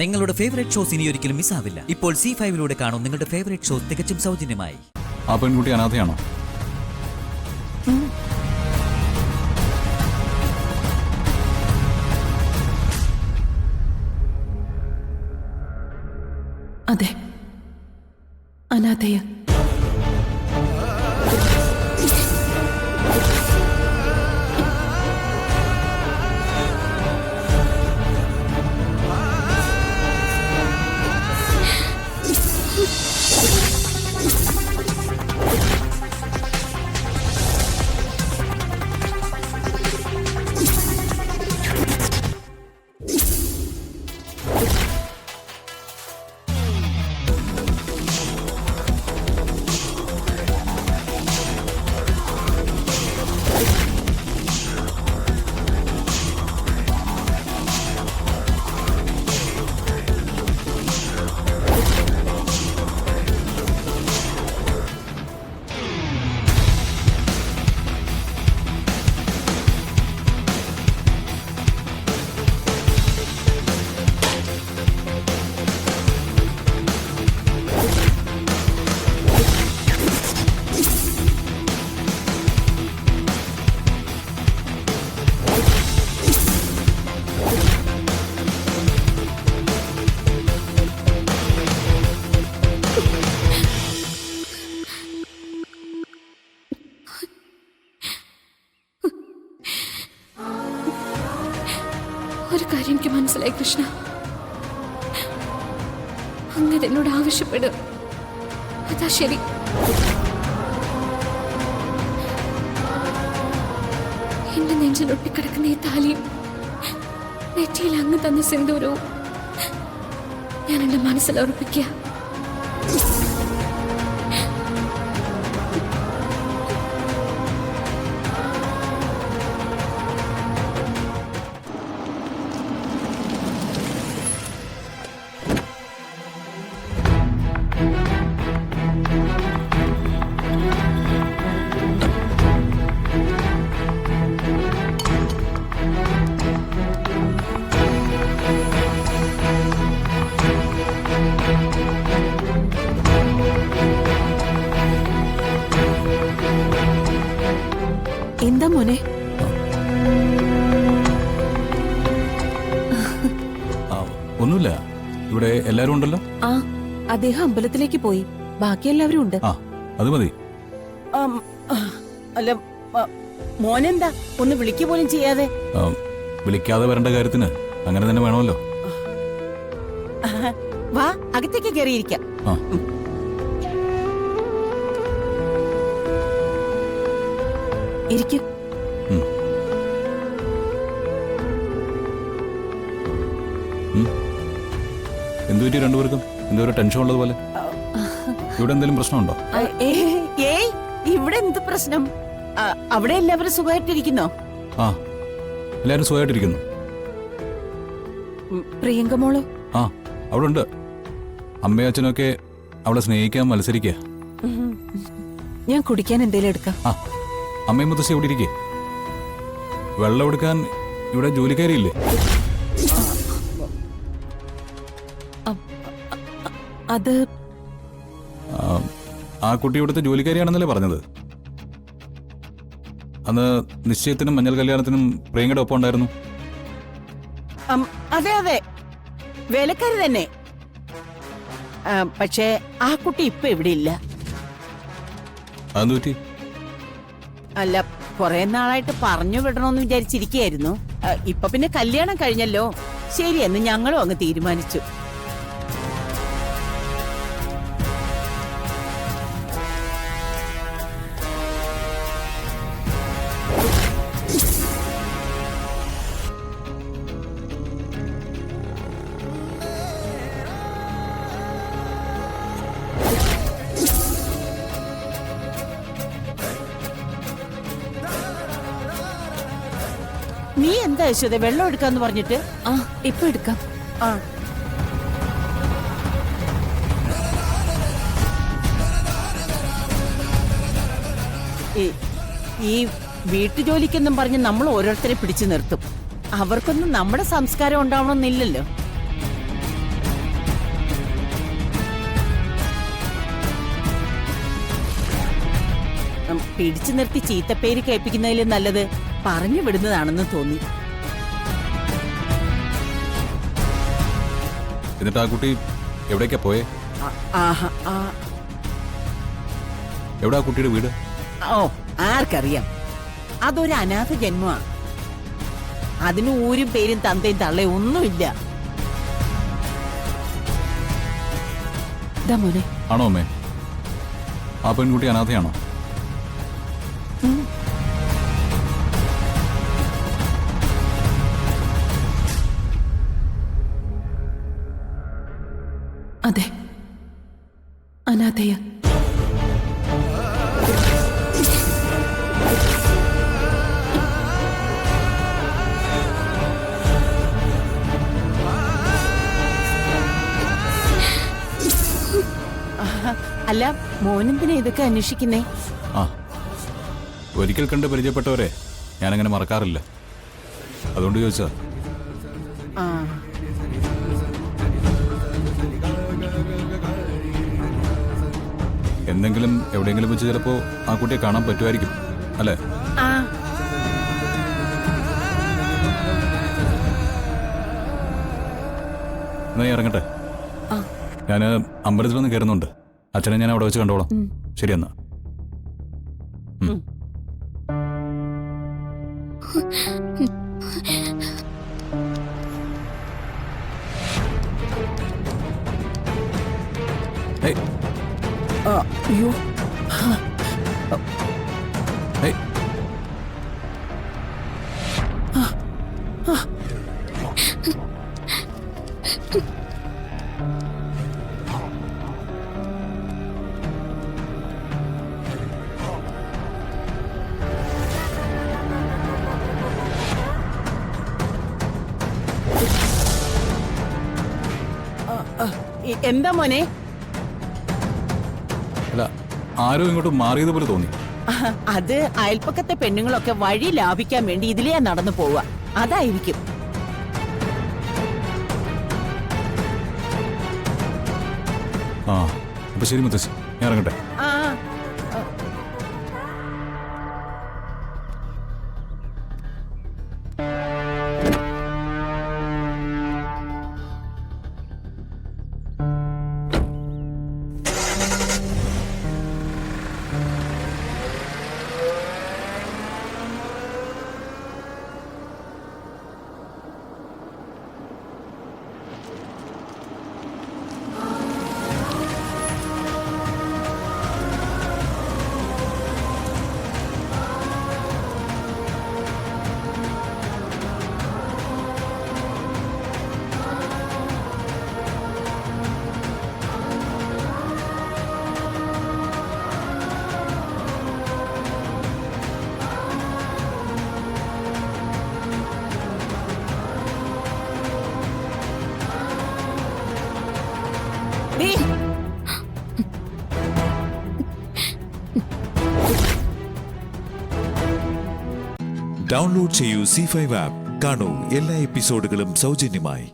നിങ്ങളുടെ favourite shows ഇനി ഒരിക്കലും മിസ്സാവില്ല. ഇപ്പോൾ C5 കാണും നിങ്ങളുടെ ഫേവറേറ്റ് ഷോസ് തികച്ചും സൗജന്യമായി. ആ പെൺകുട്ടി അനാഥയാണോ? അതെ, അനാഥയ. ഒരു കാര്യം എനിക്ക് മനസ്സിലായി കൃഷ്ണ, അങ്ങനെ എന്നോട് ആവശ്യപ്പെടും, അതാ ശരി. എന്റെ നെഞ്ചിലൊട്ടിക്കിടക്കുന്ന ഈ താലിയും നെറ്റിയിൽ അങ്ങ് തന്ന സിന്ദൂരവും ഞാൻ എന്റെ മനസ്സിൽ ഉറപ്പിക്കുക. എന്താ മോനെ? ഒന്നുമില്ല, ഇവിടെ എല്ലാരും ഉണ്ടല്ലോ. ആ, അദ്ദേഹം അമ്പലത്തിലേക്ക് പോയി, ബാക്കി എല്ലാവരും ഉണ്ട്. ആ, അത് മതി. അല്ല, മോനെന്താ ഒന്ന് വിളിക്കുക പോലും ചെയ്യാതെ? വിളിക്കാതെ വരേണ്ട കാര്യത്തിന് അങ്ങനെ തന്നെ വേണമല്ലോ. വാ, അകത്തേക്ക് കയറിയിരിക്കാം. ആ, ഇരിക്കും. എന്തുപറ്റി രണ്ടുപേർക്കും എന്തോ ഒരു ടെൻഷൻ ഉള്ളതുപോലെ? ഇവിടെ എന്തെങ്കിലും പ്രശ്നമുണ്ടോ? ഏയ്, ഇവിടെ എന്ത് പ്രശ്നം? അവിടെ എല്ലാവരും സുഖമായിട്ടിരിക്കുന്നോ? ആ, എല്ലാരും സുഖമായിട്ടിരിക്കുന്നു. പ്രിയങ്ക മോളോ? ആ, അവിടെ ഉണ്ട്. അമ്മയും അച്ഛനൊക്കെ അവളെ സ്നേഹിക്കാൻ മത്സരിക്കുക. ഞാൻ കുടിക്കാൻ എന്തേലും എടുക്കാം. ആ, അമ്മയും മുത്തശ്ശി ഇവിടെ ഇരിക്കേ. വെള്ളം എടുക്കാൻ ഇവിടെ ജോലിക്കാരിയില്ലേ? അത് ആ കുട്ടി ഇവിടുത്തെ ജോലിക്കാരിയാണെന്നല്ലേ പറഞ്ഞത്? അന്ന് നിശ്ചയത്തിനും മഞ്ഞൾ കല്യാണത്തിനും പ്രിയങ്കയുടെ ഒപ്പം ഉണ്ടായിരുന്നു. അതെ അതെ, വേലക്കാരി തന്നെ. പക്ഷേ ആ കുട്ടി ഇപ്പൊ ഇവിടെ ഇല്ല. അതെന്തു പറ്റി? അല്ല, കുറെ നാളായിട്ട് പറഞ്ഞു വിടണമെന്ന് വിചാരിച്ചിരിക്കുകയായിരുന്നു. ഇപ്പൊ പിന്നെ കല്യാണം കഴിഞ്ഞല്ലോ, ശരിയെന്ന് ഞങ്ങളും അങ്ങ് തീരുമാനിച്ചു. നീ എന്താ യശോദ വെള്ളം എടുക്കാന്ന് പറഞ്ഞിട്ട്? ആ, ഇപ്പൊ എടുക്കാം. ആ, ഈ വീട്ടുജോലിക്കെന്നും പറഞ്ഞ് നമ്മൾ ഓരോരുത്തരെ പിടിച്ചു നിർത്തും. അവർക്കൊന്നും നമ്മുടെ സംസ്കാരം ഉണ്ടാവണമെന്നില്ലല്ലോ. പിടിച്ചു നിർത്തി ചീത്തപ്പേര് കേൾപ്പിക്കുന്നതിലും നല്ലത് പറഞ്ഞു വിടുന്നതാണെന്ന് തോന്നി. എന്നിട്ട് ആ കുട്ടി എവിടേക്കാ പോയേ? ആഹാ, എവിടെ ആ കുട്ടിയുടെ വീട്? ഓ, ആർക്കറിയാം. അതൊരു അനാഥ ജന്മമാ. അതിന് ഊരും പേരും തന്തയും തള്ളയും ഒന്നുമില്ല. ദാ മോനെ. ആണോ അമ്മേ? ആ പെൺകുട്ടി അനാഥയാണോ? അതെ, അനാഥയ. അല്ല, മോനെന്തിനാ ഇതൊക്കെ അന്വേഷിക്കുന്നേ? ആ, ഒരിക്കൽ കണ്ട് പരിചയപ്പെട്ടവരെ ഞാനങ്ങനെ മറക്കാറില്ല. അതുകൊണ്ട് ചോദിച്ചാ. ആ, എന്തെങ്കിലും എവിടെയെങ്കിലും വെച്ച് ചിലപ്പോ ആ കുട്ടിയെ കാണാൻ പറ്റുമായിരിക്കും അല്ലേ? ആ, എന്നാ ഞാൻ ഇറങ്ങട്ടെ. ഞാൻ അമ്പലത്തിലൊന്ന് കയറുന്നുണ്ട്. അച്ഛനെ ഞാൻ അവിടെ വെച്ച് കണ്ടോളാം. ശരി എന്നാ. ഏയ്, അയ്യോ, ഏയ്. എന്താ മോനെ? അല്ല, ആരോ ഇങ്ങോട്ട് മാറിയതുപോലെ തോന്നി. അത് അയൽപ്പക്കത്തെ പെണ്ണുങ്ങളൊക്കെ വഴി ലാഭിക്കാൻ വേണ്ടി ഇതിലേ നടന്നു പോവുക. അതായിരിക്കും. ആ, അപ്പൊ ശരി മുത്തശ്ശി, ഞാൻ ഇറങ്ങട്ടെ. ആ, ഡൗൺലോഡ് ചെയ്യൂ C5 ആപ്പ്. കാണൂ എല്ലാ എപ്പിസോഡുകളും സൗജന്യമായി.